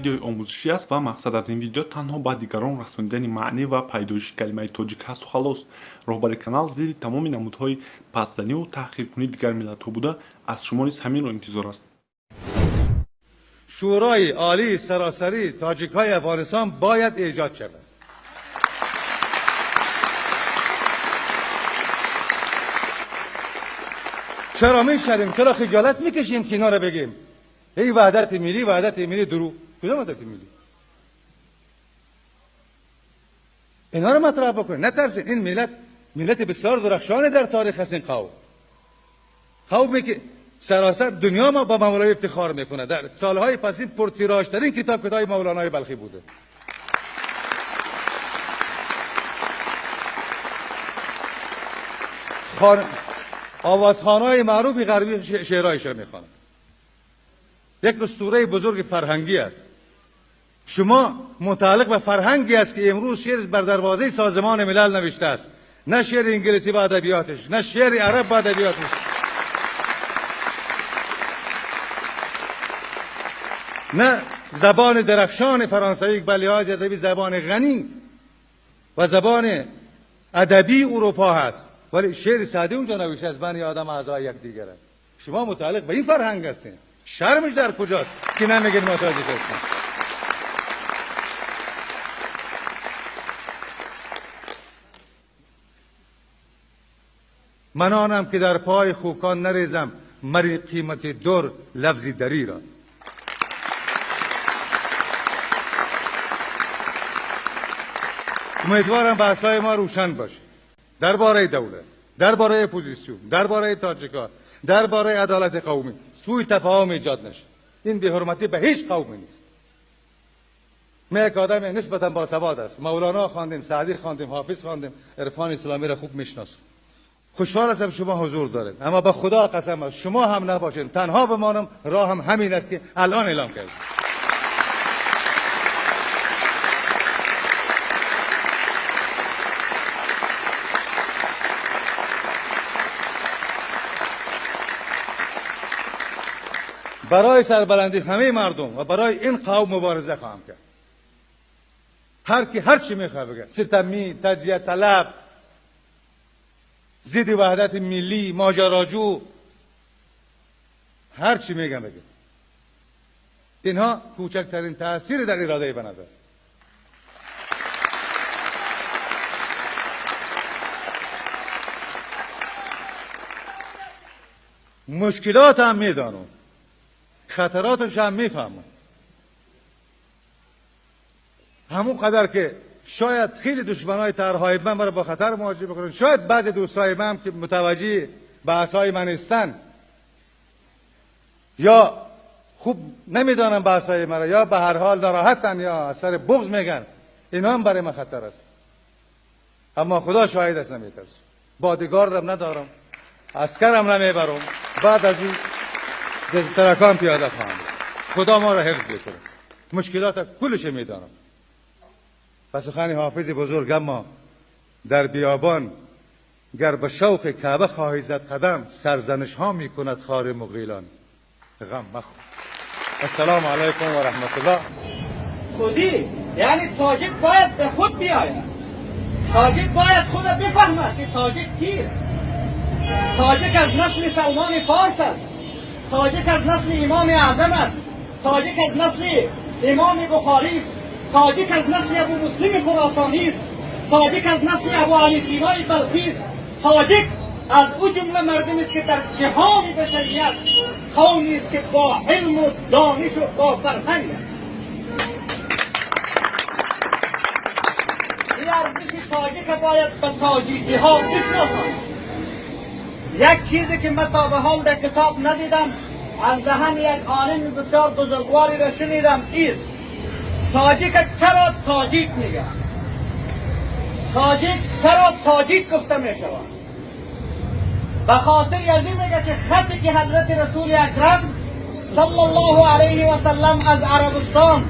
видеои омӯзишӣ аст ва мақсад аз ин видео танҳо ба дигарон расонидани маънӣ ва пайдоиши калимаи тоҷик ҳасту халос. роҳбари канал зидди тамоми намудҳои пастзаниву таҳқиркунии дигар миллатҳо буда аз шумо низ ҳаминро интизор аст. شورای عالی سراسری تاجیک‌های افغانستان باید ایجاد شود. چرا میشریم؟ چرا خجالت میکشیم که اینا رو بگیم؟ ای وحدت ملی درو. کدام وحدت ملی؟ اینا رو مطرح بکنید. نترسید. این ملت بسیار درخشانی در تاریخ است. این قومی که سراسر دنیا ما با مولای افتخار میکنه. در سالهای پسین پرتیراژترین کتاب مولانای بلخی بوده. آوازخوان‌های معروف غربی شعرهایش را میخوانند. یک اسطوره بزرگ فرهنگی است. شما متعلق به فرهنگی است که امروز شعر بر دروازه سازمان ملل نوشته است. نه شعر انگلیسی با ادبیاتش، نه شعر عرب با ادبیاتش. نه زبان درخشان فرانسوی که به لحاظ ادبی زبان غنی و زبان ادبی اروپا هست، ولی شعر ساده اونجا نوشته است. بنی آدم اعضای یکدیگره. شما متعلق به این فرهنگ هستین. شرمش در کجاست که نمیگید ما تاجیک هستیم؟ من آنم که در پای خوکان نریزم، مری قیمت در لفظی دری را. امیدوارم بحث‌های ما روشن باشه. درباره دولت، درباره اپوزیسیون، درباره تاجیکان، درباره عدالت قومی سوء تفاهم ایجاد نشه. این بی‌حرمتی به هیچ قومی نیست. من یک آدم نسبتاً باسواد است. مولانا خواندیم، سعدی خواندیم، حافظ خواندیم، عرفان اسلامی را خوب میشناسم. خوشحال هستم شما حضور دارید، اما به خدا قسم است شما هم نباشین، تنها بمانم. راهم همین است که الان اعلام کردم. برای سربلندی همه مردم و برای این قوم مبارزه خواهم کرد. هر چی میخواد بگه، ستمی، تجزیه طلب، ضد وحدت ملی، ماجراجو، هر چی میگم بگه. اینها کوچکترین تأثیر در اراده من نداره. مشکلات هم میدانم، خطراتش هم میفهمم. همون قدر که شاید خیلی دشمنای طرحهای من مرا با خطر مواجه بکنن، شاید بعضی دوستای من که متوجه بحث‌های من هستند یا خوب نمیدانن بحث‌های من، یا به هر حال ناراحتن یا از سر بغض میگن، اینا هم برای من خطر است. اما خدا شاهد است نمیترسم. بادگار رم ندارم، عسکرم نمیبرم. بعد از این دلسرکان پیاده خواهم. خدا ما را حفظ بکنه. مشکلات کلش میدانم. پس سخن حافظ بزرگ، اما در بیابان گر به شوق کعبه خواهی زد قدم، سرزنش ها می کند خار مغیلان. غم مخور. السلام علیکم و رحمت الله. خودی یعنی تاجیک باید به خود بیاید. تاجیک باید خود بفهمد که تاجیک کیست. تاجیک از نسل سلمان فارس است. تاجیک از نسل امام اعظم است. تاجیک از نسل امام بخاری است. تاجیک از نسل ابو مسلم خراسانی است. تاجیک از نسل ابو علی سینای بلخی است. تاجیک از او جمله مردمی است که در جهان بشریت قومی است که با علم و دانش و با فرهنگ است. این ارزش تاجیک باید به تاجیکی ها بشناسند. یک چیزی که من تا به حال در کتاب ندیدم، از دهن یک عالم بسیار بزرگواری را شنیدم، ایست تاجیک چرا تاجیک میگه؟ تاجیک چرا تاجیک گفته میشود؟ به خاطر از این میگه که خطی که حضرت رسول اکرم صلی الله علیه و سلم از عربستان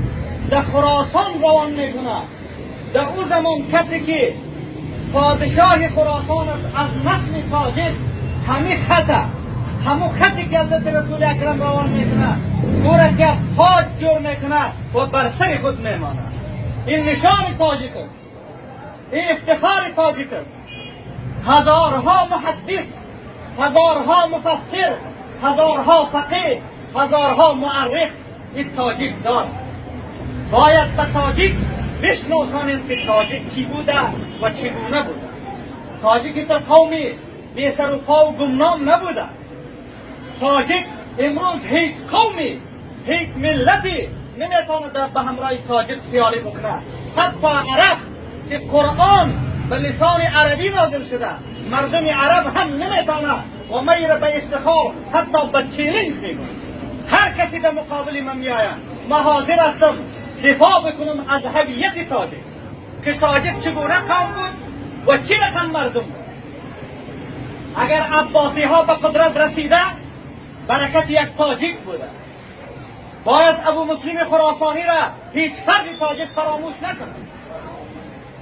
در خراسان روان میکنه. در او زمان کسی که پادشاه خراسان است از نسل تاجیک، همین خطه همون خطی که حضرت رسول اکرم روان میکنه او را که از تاج جور میکنه و بر سر خود میمانه. این نشان تاجیک است، این افتخار تاجیک است. هزارها محدث، هزارها مفسر، هزارها فقیه، هزارها معرخ این تاجیک دارد. باید به تاجیک بشناسانیم که تاجیک کی بوده و چگونه بوده. تاجیک تا قومی بی سر و پا و گمنام نبوده. تاجیک امروز هیچ قومی، هیچ ملتی نمیتونه به همراه تاجیک سیاری بکنه. حتی عرب که قرآن به لسان عربی نازل شده، مردم عرب هم نمیتونه و میره به افتخار حتی به چیلنج میگه. هر کسی در مقابل من میآید، من حاضر هستم دفاع بکنم از هویت تاجیک که تاجیک چگونه قوم بود و چی رقم مردم بود. اگر عباسی ها به قدرت رسیده برکت یک تاجیک بوده. باید ابو مسلم خراسانی را هیچ فرد تاجیک فراموش نکنه.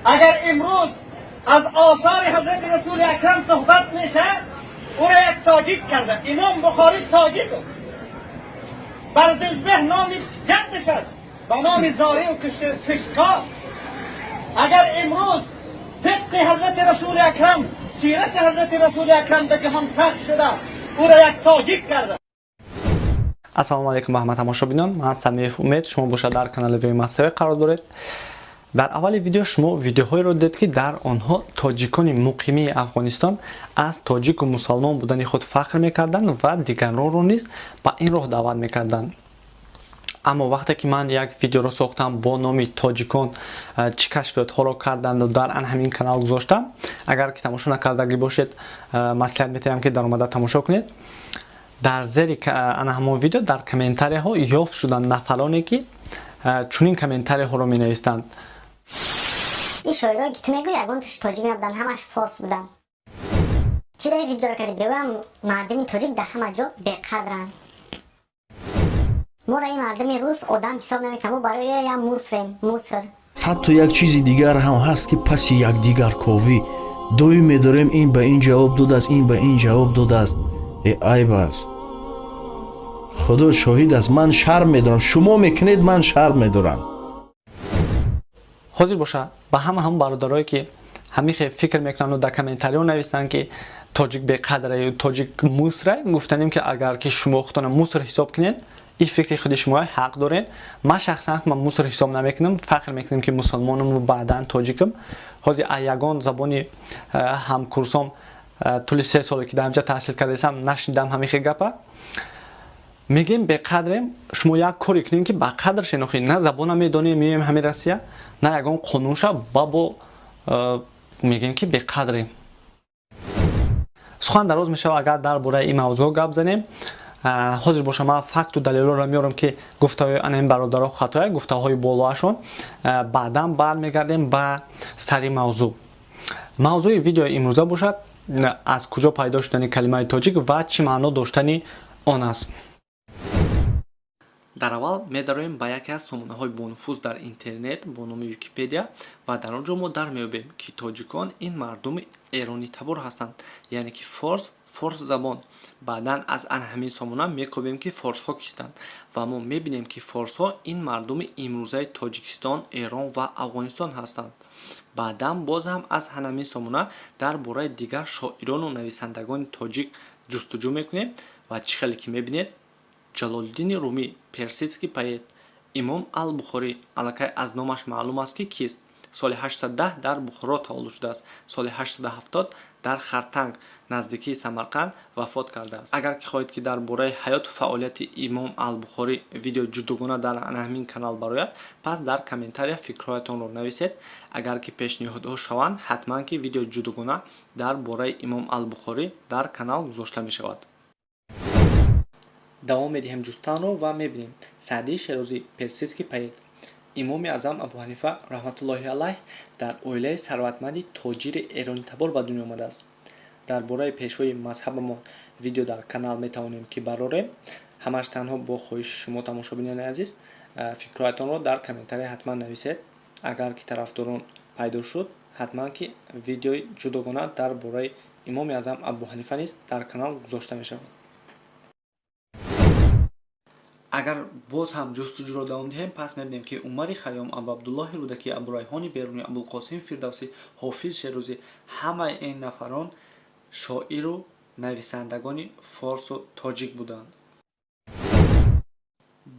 اگر امروز از آثار حضرت رسول اکرم صحبت میشه او را یک تاجیک کرده. امام بخاری تاجیک است، بر دلبه نام جدش است با نام زاری و کشکار. اگر امروز فقه حضرت رسول اکرم، سیرت حضرت رسول اکرم در جهان پخش شده او را یک تاجیک کرده. السلام علیکم به همه تماشابینان، من سمیف امید شما باشه در کانال وی مستوی قرار دارید. در اول ویدیو شما ویدیوهایی رو دید که در آنها تاجیکان مقیمی افغانستان از تاجیک و مسلمان بودن خود فخر میکردند و دیگران رو نیز به این راه دعوت میکردند. اما وقتی که من یک ویدیو رو ساختم با نام تاجیکان چه کشفیات ها رو کردند و در همین کانال گذاشتم، اگر که تماشا نکردگی باشید مصلحت میتونم که در اومده تماشا کنید. در زیر همون ویدیو در کامنتاری ها یافت شدن نفرانی که چنین کامنتاری ها رو می نویسند. این شاعرها که تو میگوی یگان توش تاجیک نبودن، همش فارس بودن. چی در ویدیو رو کردی بگویم مردم تاجیک در همه جا بیقدرن. ما را این مردم روس آدم حساب نمیکنم و برای یک موسر. حتی یک چیز دیگر هم هست که پس یک دیگر کوی دوی میداریم این به این جواب داده است، این به این جواب داده است. عیب است. خدا شاهد است، من شرم میدارم. شما میکنید من شرم میدارم. حاضر باشه به همه برادرایی که همیشه فکر میکنن و در کامنتاری ها نویسن که تاجیک بی‌قدره یا تاجیک موسره، گفتنیم که اگر که شما خودتون موسر حساب کنین این فکر خود شما حق دارین. من شخصا من موسر حساب نمیکنم، فخر میکنم که مسلمانم و بعداً تاجیکم. حاضر یگان زبانی همکورسام طول 3 سالی که در اینجا تحصیل کردم نشنیدم همیشه گپا. میگیم به قدریم، شما یک کاری کنین که به قدر شناخید، نه زبان میدونیم میایم همین روسیه، نه یگان قانونشه بابا میگیم که به قدریم. سخن دراز میشه اگر درباره این موضوع گپ زنیم. حاضر باشم من فکت و دلیل رو میارم که گفته‌های این برادرها خطاست، گفته‌های بالاشون. بعدا برمیگردیم به سری موضوع ویدیو امروزه باشد از کجا پیدا شدن کلمه تاجیک و چه معنا داشتن آن است. در اول می‌داریم به یکی از سامانه‌های بانفوذ در اینترنت با نام ویکی‌پدیا و در آنجا ما در می‌یابیم که تاجیکان این مردم ایرانی تبار هستند، یعنی که فارس زبان. بعداً از همین سامانه می‌کوبیم که فارس ها کیستند و ما می‌بینیم که فارس ها این مردم امروزه تاجیکستان، ایران و افغانستان هستند. بعداً باز هم از همین سامانه درباره دیگر شاعران و نویسندگان تاجیک جستجو می‌کنیم و چه خیلی که می‌بینید جلال‌الدین رومی، پرسیدسکی پایت، امام البخاری، الکی از نامش معلوم است که کیست. سال 810 در بخارا تولد شده است. سال 870 در خرتنگ نزدیکی سمرقند وفات کرده است. اگر که خواهید که درباره حیات و فعالیت امام البخاری ویدیو جداگانه در همین کانال برآید، پس در کامنتاری فکرهایتان رو نویسید. اگر که پیشنهادها شوند حتما که ویدیو جداگانه درباره امام البخاری در کانال گذاشته می شود. دوام میدیم جستن رو و میبینیم سعدی شیرازی، پرسیدسکی پایت، امام اعظم ابو حنیفه رحمت الله علیه در اویله ثروتمند تاجر ایرانی تبار به دنیا آمده است. درباره پیشوای مذهب ما ویدیو در کانال میتوانیم که براریم. همش تنها با خواهش شما تماشابینان عزیز فکرهایتان رو در کامنتاری حتما نویسید. اگر که طرفداران پیدا شد حتما که ویدیوی جداگانه درباره امام اعظم ابو حنیفه نیز در کانال گذاشته می شود. агар боз ҳам ҷустуҷӯро давом диҳем, пас мебинем ки Умари Хайём, Абу Абдуллоҳи Рӯдакӣ, Абу Райҳони Берунӣ, Абулқосим Фирдавсӣ, Ҳофиз Шерӯзӣ, ҳамаи ин нафарон шоиру нависандагони форсу тоҷик буданд.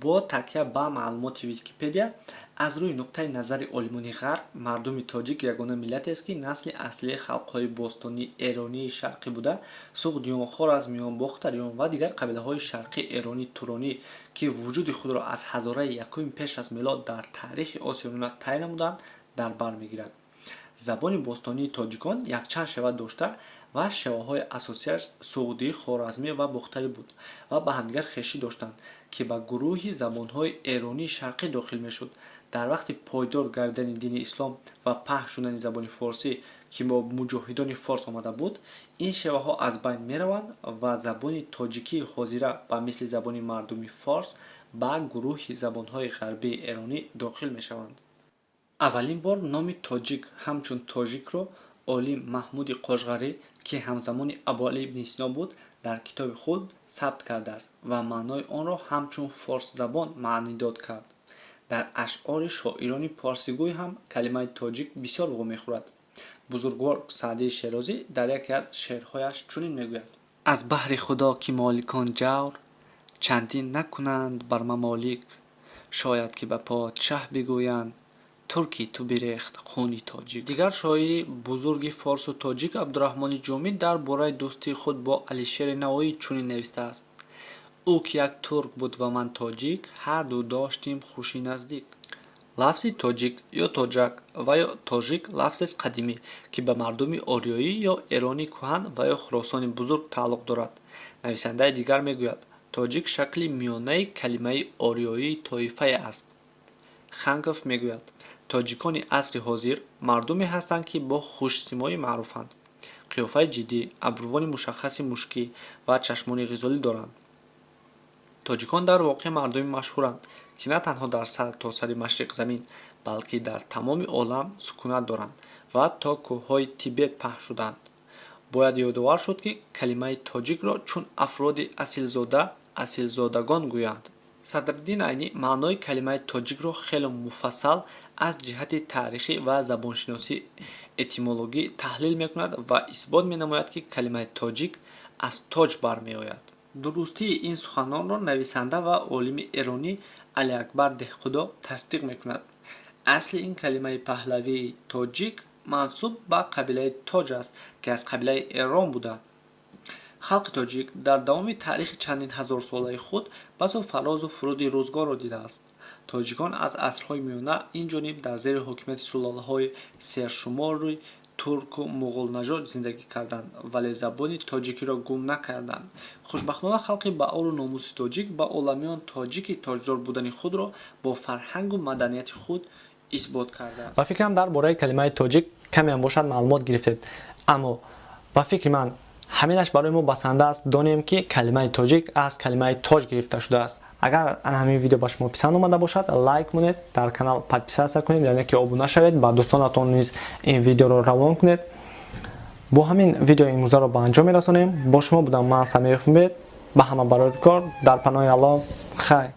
бо такя ба маълумоти Википедия, аз рӯи нуқтаи назари олимони ғарб, мардуми тоҷик ягона миллатест ки насли аслии халқҳои бостонии эронии шарқӣ буда, суғдиён, хоразмиён, бохтариён ва дигар қабилаҳои шарқии эронӣ туронӣ, ки вуҷуди худро аз ҳазораи якум пеш аз милод дар таърихи Осиё Миноят тай намуданд, дар бар мегирад. забони бостонии тоҷикон якчанд шева дошта ва шеваҳои асосияш суғдӣ, хоразмӣ ва бохтарӣ буд ва ба ҳамдигар хешӣ доштанд, ки ба гурӯҳи забонҳои эронии шарқӣ дохил мешуд. дар вақти пойдор гардидани дини ислом ва паҳн шудани забони форсӣ, ки бо муҷоҳидони форс омада буд, ин шеваҳо аз байн мераванд ва забони тоҷикии ҳозира ба мисли забони мардуми форс ба гурӯҳи забонҳои ғарбии эронӣ дохил мешаванд. аввалин бор номи тоҷик ҳамчун тоҷикро олим Маҳмуди Қошғарӣ, ки ҳамзамони Абу Али ибн Сино буд, дар китоби худ сабт кардааст ва маънои онро ҳамчун форсзабон маънӣ дод кард. дар ашъори шоирони порсигӯй ҳам калимаи тоҷик бисёр вуқӯъ мехӯрад. бузургвор Саъдии Шерозӣ дар яке аз шеърҳояш чунин мегӯяд: аз баҳри худо ки моликон ҷавр, чандин накунанд бар мамолик, шояд ки ба подшаҳ бигӯянд, турки ту бирехт хуни тоҷик. дигар шоири бузурги форсу тоҷик Абдураҳмони Ҷомӣ дар бораи дӯстии худ бо Алишери Навоӣ чунин навистааст: ӯ ки як турк буд ва ман тоҷик, ҳарду доштим хуши наздик. лафзи тоҷик ё тоҷак ва ё тожик лафзест қадимӣ, ки ба мардуми ориёӣ ё эрони кӯҳан ва ё хуросони бузург тааллуқ дорад. нависандаи дигар мегӯяд: тоҷик шакли миёнаи калимаи ориёии тоифае аст. Хангов мегӯяд: тоҷикони асри ҳозир мардуме ҳастанд, ки бо хушсимоӣ маъруфанд. қиёфаи ҷиддӣ, абрувони мушаххаси мушкӣ ва чашмони ғизолӣ доранд. тоҷикон дар воқеъ мардуми машҳуранд, ки на танҳо дар сартосари машриқи замин, балки дар тамоми олам сукунат доранд ва то кӯҳҳои Тибет паҳн шудаанд. бояд ёдовар шуд, ки калимаи тоҷикро чун афроди асилзода асилзодагон гӯянд. Садриддин Айнӣ маънои калимаи тоҷикро хеле муфассал аз ҷиҳати таърихӣ ва забоншиносӣ этимологӣ таҳлил мекунад ва исбот менамояд, ки калимаи тоҷик аз тоҷ бармеояд. дурустии ин суханонро нависанда ва олими эронӣ Алиакбар Деҳқудо тасдиқ мекунад. асли ин калимаи паҳлавии тоҷик мансуб ба қабилаи Тоҷ аст, ки аз қабилаи Эрон буда. халқи тоҷик дар давоми таърихи чандин ҳазорсолаи худ басу фарозу фуруди рӯзгорро дидааст. тоҷикон аз асрҳои миёна инҷониб дар зери ҳокимияти сулолаҳои сершумори турку муғулнажод зиндагӣ карданд, вале забони тоҷикиро гум накарданд. хушбахтона халқи баъолу номуси тоҷик ба оламиён тоҷики тоҷдор будани худро бо фарҳангу маданияти худ исбот кардааст. ба фикрам дар бораи калимаи тоҷик камеам бошад маълумот гирифтед, аммо ба фикри ман ҳаминаш барои мо басанда аст донем, ки калимаи тоҷик аз калимаи тоҷ гирифта шудааст. агар ҳамин видео ба шумо писанд омада бошад, лайк монед, дар канал подписатсия кунед, яъне ки обуна шавед, ба дӯстонатон низ ин видеоро равон кунед. бо ҳамин видео имрӯзаро ба анҷом мерасонем. бо шумо будам ман Самиев Умед. ба ҳама барои кор дар паноҳи Аллоҳ. хайр.